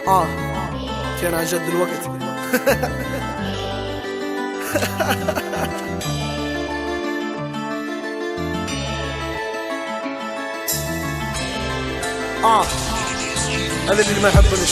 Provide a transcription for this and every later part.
كان عن جد الوقت. هذا اللي ما يحبنيش.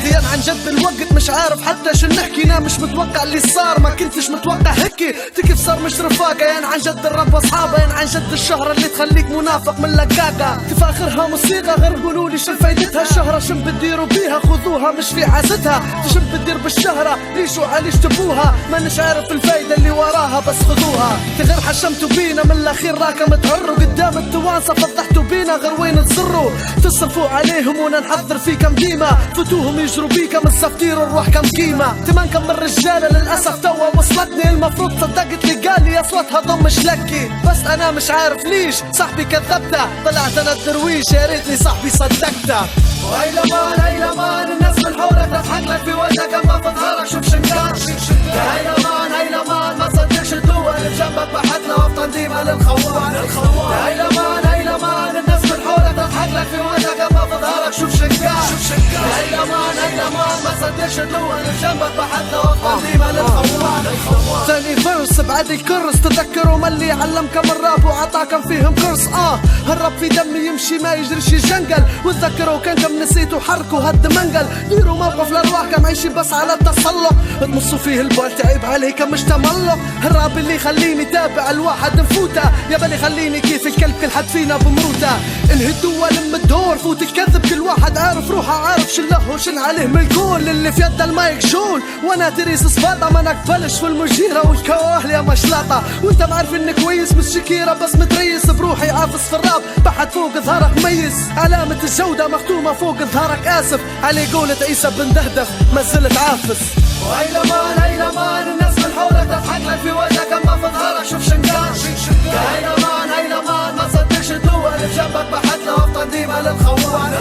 كان عن جد الوقت مش عارف حتى شو نحكي. انا مش متوقع اللي صار، ما كنتش متوقع هيك. تكيف صار مش رفاقة، يعني عن جد الرب اصحابه، يعني عن جد الشهرة اللي تخليك منافق من لقاقة. تفاخرها موسيقى غير قولولي شو فايدتها الشهرة، شو بتديروا بيها خذوها مش في عزتها. شو بتدير بالشهرة ليش وعليش تبوها، مانيش عارف الفايدة اللي وراها بس خذوها. تغير حشمتوا بينا من الاخير راكم تعروا قدام التوانسة، فضحتوا بينا غير وين تصروا. تصرفوا عليهم وانا نحضر فيكم ديما، فتوهم يجروا بيكم السفتير الروح كم قيمة. تمانكم من الرجالة للأسف توا وصلتني، المفروض صدقت لي قال لي أصواتها ضمش لكي، بس أنا مش عارف ليش صاحبي كذبته. طلعت أنا الدرويش يا ريتني صاحبي صدقته. وهي لمان هي لمان الناس من حولك تضحك لك في وجهك اما في ظهرك شوف شنكار. هي لمان هي لمان ما تصدقش الدول اللي بجنبك بحث لها وفطن ديما للخوان. هي لمان هي لمان الناس من حولك تضحك لك في وجهك اما في ظهرك شوف شنكار. هي لمان هي لمان ما تصدقش الدول اللي بجنبك بحث لها وفطن ديما للخوان. ثاني فيرس بعد الكرس، تذكروا ملي علمكم الراب وعطاكم فيهم كرس. هالرب في دمي يمشي ما يجريش يجنقل، وتذكروا كانكم نسيتوا حركوا هد منقل. ديروا موقف لارواحكم عايشين بس على التسلق، تمصوا فيه البال تعب عليكم مش تملق. الراب اللي يخليني تابع الواحد نفوته، يا بل يخليني كيف الكلب كل حد فينا بمروته. انهي الدول لم الدور فوت الكذب، كل واحد عارف روحه عارف شن له وشن عليه من الكل. اللي في يد المايك جول وانا تريس صفاطه، ما نقبلش في المجيره والكواهل يا مشلاطه. وانت معرف انك كويس مش شكيره بس متريس بروحي عافص في الراب بحد فوق ظهرك ميز. علامة الجودة مختومة فوق ظهرك آسف، علي قولة عيسى بن دهدف ما زلت عافس. وهي لمان هي لمان الناس من حولك تضحك لك في وجهك اما في ظهرك شوف شنكار. هي لمان هي لمان ما تصدقش الدول اللي بجنبك بحث لها وفطن ديما للخوان.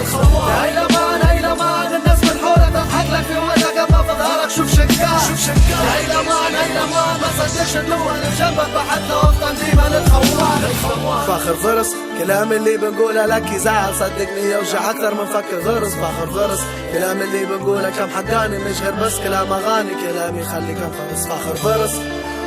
هي لمان هي لمان الناس من حولك تضحك لك في وجهك اما في ظهرك شوف شنكار. هي لمان هي لمان ما تصدقش الدول اللي بجنبك بحث لها وفطن ديما للخوان. فاخر فرس كلام اللي بنقوله لك يزعل صدقني يوجع اكثر من فك غرس. فاخر فرس كلام اللي بنقوله كم حقاني مش غير بس كلام اغاني، كلامي يخليك انفرس. فاخر فرس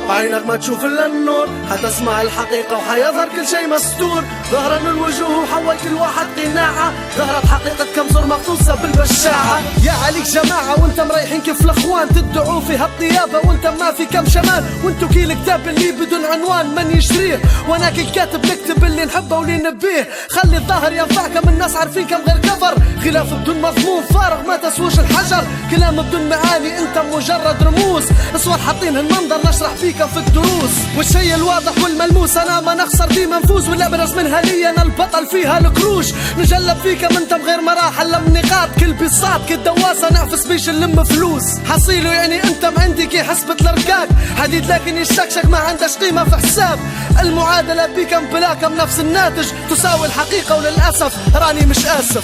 عينك ما تشوف الا النور، حتسمع الحقيقة وحيظهر كل شيء مستور. ظهر ان الوجوه وحول كل واحد قناعة، ظهرت حقيقة كم زور مغطوسة بالبشاعة. يا عليك جماعة وانت مريحين كيف الاخوان، تدعوا في هالطيابة وانت ما في كم شمال. وانتو كي الكتاب اللي بدون عنوان من يشتريه، وانا كي الكاتب نكتب اللي نحبه واللي نبيه. خلي الظاهر ينفعكم الناس عارفين كم غير كفر، غلاف بدون مضمون فارغ ما تسوش الحجر. كلام بدون معاني انت مجرد رموز، اصور حاطين المنظر نشرح فيكم في الدروس. والشيء الواضح والملموس انا ما نخسر ديما نفوز، والابرز منها لي انا البطل فيها الكروش. نجلب فيكم انت بغير مراحل لم نقاط، كل بيصاب كالدواسة نعفس بيش نلم فلوس. حصيله يعني انت ما عندي كي حسبة الاركاك، حديد لكن يشكشك ما عندش قيمة في حساب. المعادلة بيكم بلاكم نفس الناتج تساوي الحقيقة، وللأسف راني مش آسف.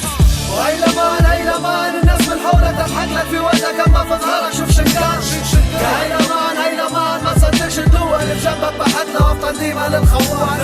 وهي لمان هي لمان الناس من حولك تضحك لك في وجهك اما في ظهرك شوف شنكار. هي لمان هي لمان ما تصدقش الدول اللي بجنبك بحث لها وفطن ديما للخوان.